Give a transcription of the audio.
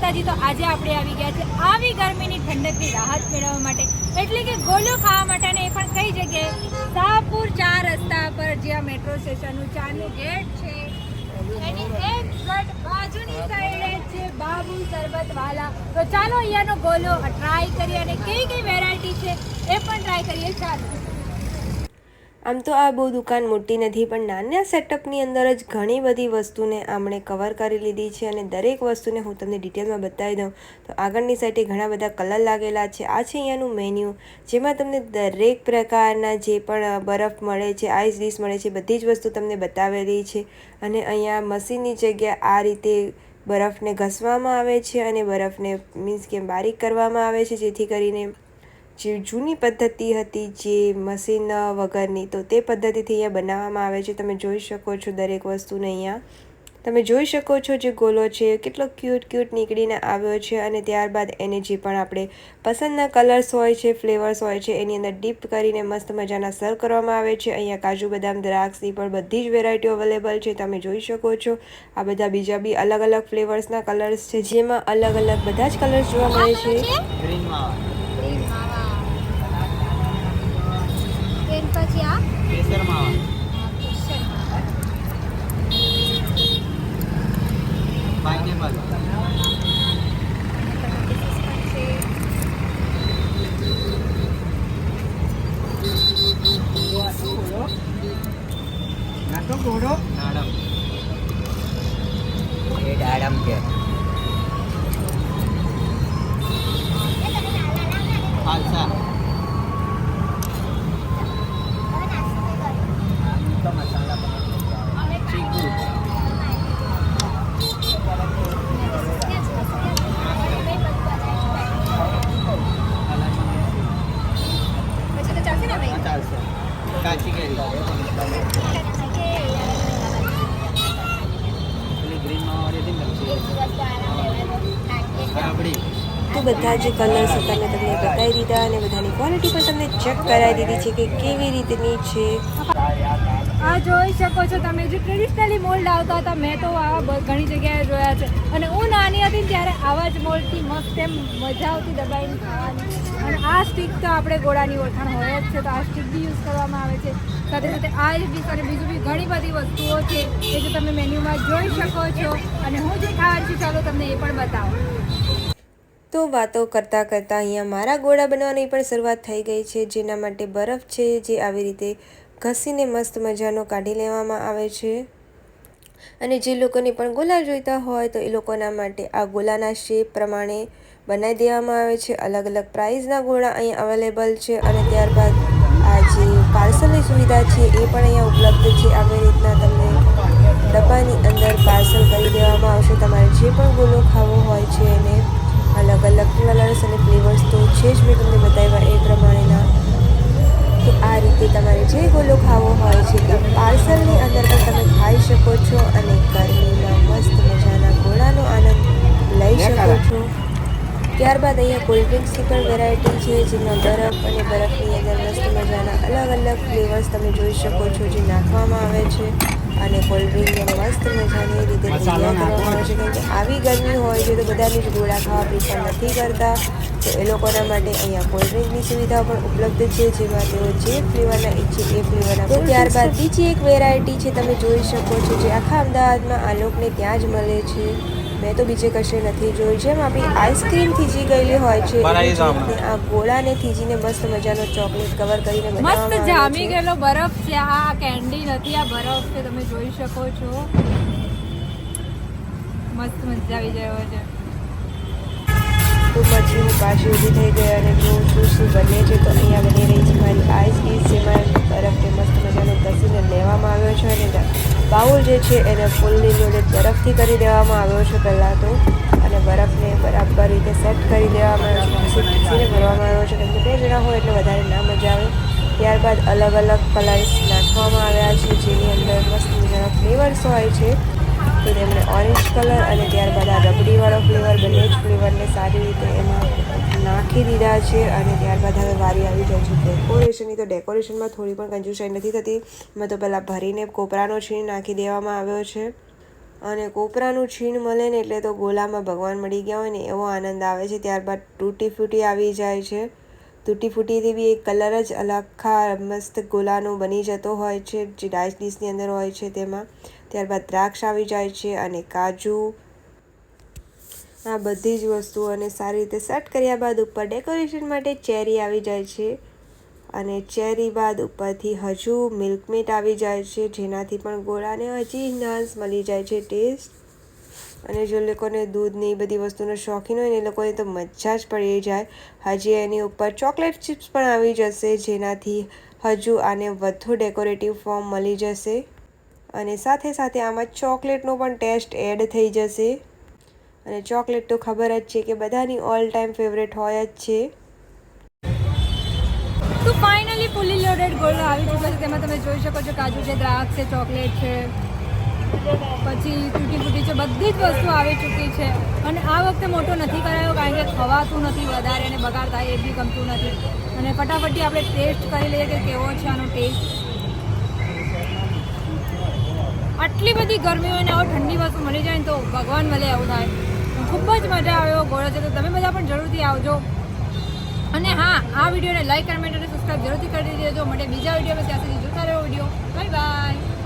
માતાજી તો આજે આપણે આવી ગયા છે આવી ગરમીની ઠંડકની રાહત મેળવવા માટે, એટલે કે ગોલો ખાવા માટે. અને એ પણ કઈ જગ્યાએ? શાહપુર 4 રસ્તા પર, જ્યાં મેટ્રો સ્ટેશનનું 4નું ગેટ છે એની એક્ઝેક્ટ બાજુની સાઈડે છે બાબુ સરબતવાલા. તો ચાલો અહીંયાનો ગોલો ટ્રાય કરીએ અને કઈ કઈ વેરાયટી છે એ પણ ટ્રાય કરીએ. ચાલો. આમ તો આ બહુ દુકાન મોટી નથી, પણ નાના સેટઅપની અંદર જ ઘણી બધી વસ્તુને આમણે કવર કરી લીધી છે અને દરેક વસ્તુને હું તમને ડિટેલમાં બતાવી દઉં. તો આગળની સાઈડે ઘણા બધા કલર લાગેલા છે. આ છે અહીંયાનું મેન્યુ, જેમાં તમને દરેક પ્રકારના જે પણ બરફ મળે છે, આઈસ ડીશ મળે છે, બધી જ વસ્તુ તમને બતાવેલી છે. અને અહીંયા મશીનની જગ્યાએ આ રીતે બરફને ઘસવામાં આવે છે અને બરફને મીન્સ કે બારીક કરવામાં આવે છે, જેથી કરીને જે જૂની પદ્ધતિ હતી જે મશીન વગરની, તો તે પદ્ધતિથી અહીંયા બનાવવામાં આવે છે. તમે જોઈ શકો છો દરેક વસ્તુને. અહીંયા તમે જોઈ શકો છો જે ગોલો છે કેટલો ક્યુટ નીકળીને આવ્યો છે. અને ત્યારબાદ એને જે પણ આપણે પસંદના કલર્સ હોય છે, ફ્લેવર્સ હોય છે, એની અંદર ડીપ કરીને મસ્ત મજાના સર્વ કરવામાં આવે છે. અહીંયા કાજુ બદામ દ્રાક્ષની પણ બધી જ વેરાયટીઓ અવેલેબલ છે. તમે જોઈ શકો છો આ બધા બીજા બી અલગ અલગ ફ્લેવર્સના કલર્સ છે, જેમાં અલગ અલગ બધા જ કલર્સ જોવા મળે છે. પછી આ કેસર માવા, પાઇનેપલ, દાડમ, એ દાડમ છે, ફાલસા, ચીકુ, કાચી કેરી, ગ્રીન માવા, તો બધા જે કલર્સ હતા મેં તમને બતાવી દીધા અને બધાની ક્વોલિટી પણ તમને ચેક કરાવી દીધી છે કે કેવી રીતની છે. આ જોઈ શકો છો તમે, જે ટ્રેડિશનલી મોલ્ડ આવતા હતા મેં તો આવા ઘણી જગ્યાએ જોયા છે. અને હું નાની હતી ત્યારે આવા જ મોલ્ડથી મસ્ત એમ મજા આવતી દબાઈને ખાવાની. અને આ સ્ટીક તો આપણે ગોળાની ઓળખાણ હોય જ છે, તો આ સ્ટીક બી યુઝ કરવામાં આવે છે. સાથે સાથે આ ડીશ અને બીજું બી ઘણી બધી વસ્તુઓ છે એ જે તમે મેન્યુમાં જોઈ શકો છો. અને હું જે ખાવાની છું ચાલો તમને એ પણ બતાવું. તો વાતો કરતાં કરતાં અહીંયા મારા ગોળા બનાવવાની પણ શરૂઆત થઈ ગઈ છે, જેના માટે બરફ છે જે આવી રીતે ઘસીને મસ્ત મજાનો કાઢી લેવામાં આવે છે. અને જે લોકોને પણ ગોલા જોઈતા હોય તો એ લોકોના માટે આ ગોલાના શેપ પ્રમાણે બનાવી દેવામાં આવે છે. અલગ અલગ પ્રાઇઝના ગોળા અહીંયા અવેલેબલ છે. અને ત્યારબાદ આ જે પાર્સલની સુવિધા છે એ પણ અહીંયા ઉપલબ્ધ છે. આવી રીતના તમને ડબ્બાની અંદર પાર્સલ કરી દેવામાં આવશે. તમારે જે પણ ગોલો ખાવો હોય છે એને અલગ અલગ કલર્સ અને ફ્લેવર્સ તો છે જ, મેં તમને બતાવ્યા એ પ્રમાણેના. તો આ રીતે તમારે જે ગોલો ખાવો હોય છે એ પાર્સલની અંદર પણ તમે ખાઈ શકો છો અને ગરમીમાં મસ્ત મજાના ગોળાનો આનંદ લઈ શકો છો. ત્યારબાદ અહીંયા કોલ્ડ ડ્રિંક્સની પણ વેરાયટી છે, જેમાં બરફ અને બરફની અંદર મસ્ત મજાના અલગ અલગ ફ્લેવર્સ તમે જોઈ શકો છો જે નાખવામાં આવે છે. અને કોલ્ડ ડ્રિંકને મસ્ત મજાની રીતે તૈયાર કરવામાં આવે છે, કેમ કે આવી ગરમી હોય છે તો બધાની જ ગોળા ખાવા પ્રિફર નથી કરતા. તો એ લોકોના માટે અહીંયા કોલ્ડ ડ્રિંકની સુવિધા પણ ઉપલબ્ધ છે, જેમાં તેઓ જે ફ્લેવરના ઈચ્છે એ ફ્લેવરના. તો ત્યારબાદ બીજી એક વેરાયટી છે, તમે જોઈ શકો છો, જે આખા અમદાવાદમાં આ લોકોને ત્યાં જ મળે છે. મેં તો બીજે કશે નથી જોયું. જેમ આપણી આઈસ્ક્રીમ થીજી ગયેલી હોય છે આ ગોળાને થીજીને મસ્ત મજાનો ચોકલેટ કવર કરીને મસ્ત જામી ગયેલો બરફ છે. આ કેન્ડી નથી, આ બરફ છે. તમે જોઈ શકો છો, મસ્ત મજા આવી જાય છે. તો પછી હું પાછી ઊભી થઈ ગઈ અને જોઉં છું શું બને છે. તો અહીંયા બની રહી છે મારી આઈસ ડીશ, જેમાં બરફને મસ્ત મજાનો ઘસીને લેવામાં આવ્યો છે. અને બાઉલ જે છે એને ફૂલની જોડે બરફથી કરી દેવામાં આવ્યો છે પહેલાં તો. અને બરફને બરાબર રીતે સેટ કરી દેવામાં આવ્યો છે, ઘસીને ભરવામાં આવ્યો છે, કેમ કે 2 જણા હોય એટલે વધારે ના મજા આવે. ત્યારબાદ અલગ અલગ કલર્સ નાખવામાં આવ્યા છે, જેની અંદર મસ્ત મજાના ફ્લેવર્સ હોય છે. તો તેમણે ઓરેન્જ કલર અને ત્યારબાદ આ રબડીવાળો ફ્લેવર, બંને જ ફ્લેવરને સારી રીતે એમાં નાખી દીધા છે. અને ત્યારબાદ હવે વારી આવી જાય છે ડેકોરેશનની. તો ડેકોરેશનમાં થોડી પણ કંજૂસાઈ નથી થતી. એમાં તો પહેલાં ભરીને કોપરાનો છીણ નાખી દેવામાં આવ્યો છે. અને કોપરાનું છીણ મળે ને એટલે તો ગોલામાં ભગવાન મળી ગયા હોય ને એવો આનંદ આવે છે. ત્યારબાદ તૂટી ફૂટી આવી જાય છે. તૂટી ફૂટીથી બી એક કલર જ આખા મસ્ત ગોલાનો બની જતો હોય છે, જે ડાઇસ ડીશની અંદર હોય છે તેમાં. ત્યારબાદ દ્રાક્ષ આવી જાય છે અને કાજુ, આ બધી જ વસ્તુઓને સારી રીતે સેટ કર્યા બાદ ઉપર ડેકોરેશન માટે ચેરી આવી જાય છે. અને ચેરી બાદ ઉપરથી હજુ મિલ્કમેડ આવી જાય છે, જેનાથી પણ ગોળાને હજી નાસ મળી જાય છે ટેસ્ટ. અને જે લોકોને દૂધની બધી વસ્તુનો શોખીન હોય ને એ લોકોને તો મજા જ પડી જાય. હજી એની ઉપર ચોકલેટ ચિપ્સ પણ આવી જશે, જેનાથી હજુ આને વધુ ડેકોરેટિવ ફોર્મ મળી જશે. અને સાથે સાથે આમાં ચોકલેટનો પણ ટેસ્ટ એડ થઈ જશે. અને ચોકલેટ તો ખબર જ છે કે બધાની ઓલ ટાઈમ ફેવરેટ હોય જ છે. તો ફાઇનલી ફૂલી લોડેડ ગોળો આવી ચૂક્યો છે. તેમાં તમે જોઈ શકો છો કાજુ છે, દ્રાક્ષ છે, ચોકલેટ છે, પછી તૂટી ફૂટી છે, બધી જ વસ્તુ આવી ચૂકી છે. અને આ વખતે મોટો નથી કરાયો કારણ કે ખવાતું નથી વધારે અને બગાડ થાય એ બી ગમતું નથી. અને ફટાફટી આપણે ટેસ્ટ કરી લઈએ કે કેવો છે આનો ટેસ્ટ. આટલી બધી ગરમી હોય ને આવો ઠંડી વસ્તુ મળી જાય ને તો ભગવાન મળે એવું થાય. ખૂબ જ મજા આવે એવો ગોળો છે, તો તમે બધા પણ જરૂરથી આવજો. અને હા, આ વિડીયોને લાઈક, કમેન્ટ અને સબસ્ક્રાઈબ જરૂરથી કરી દેજો. મળે બીજા વિડીયો, ત્યાં સુધી જોતા રહો વિડીયો. Bye bye.